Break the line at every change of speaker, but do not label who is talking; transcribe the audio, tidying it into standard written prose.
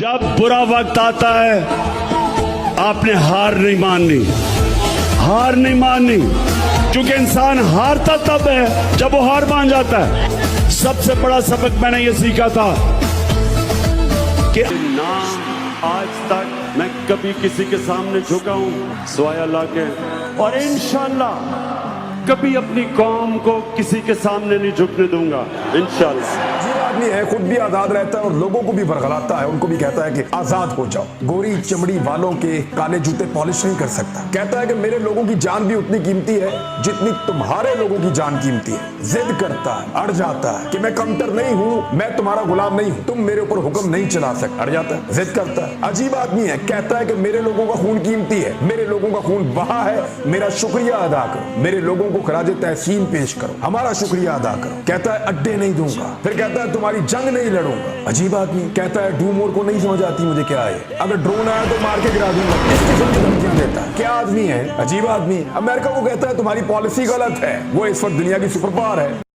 जब बुरा वक्त आता है आपने हार नहीं माननी, क्योंकि इंसान हारता तब है जब वो हार मान जाता है। सबसे बड़ा सबक मैंने ये सीखा था कि ना आज तक मैं कभी किसी के सामने झुका हूं सिवाय अल्लाह के, और इंशाअल्लाह कभी अपनी कौम को किसी के सामने नहीं झुकने दूंगा इंशाअल्लाह।
आदमी है, खुद भी आजाद रहता है और लोगों को भी बरगलाता है, उनको भी कहता है कि आजाद हो जाओ। गोरी चमड़ी वालों के काले जूते पॉलिश नहीं कर सकता। कहता है कि मेरे लोगों की जान भी उतनी कीमती है जितनी तुम्हारे लोगों की जान कीमती है। जिद करता है, अड़ जाता है कि मैं कमतर नहीं हूं, मैं तुम्हारा गुलाम नहीं हूं, तुम मेरे ऊपर हुक्म नहीं चला सकते। अड़ जाता है, जिद करता है। अजीब आदमी है, कहता है कि मेरे लोगों का खून कीमती है, मेरे लोगों का खून बहा है, मेरा शुक्रिया अदा करो, मेरे लोगों को खराज तहसीन पेश करो, हमारा शुक्रिया अदा करो। कहता है अड्डे नहीं दूंगा, फिर कहता है तुम्हारी जंग नहीं लड़ूंगा। अजीब आदमी कहता है डू मोर को नहीं समझ आती मुझे क्या है, अगर ड्रोन आया तो मार के गिरा दूंगा। इस किस्म की धमकियां देता है। क्या आदमी है, अजीब आदमी। अमेरिका को कहता है तुम्हारी पॉलिसी गलत है, वो इस वक्त दुनिया की सुपर पावर है।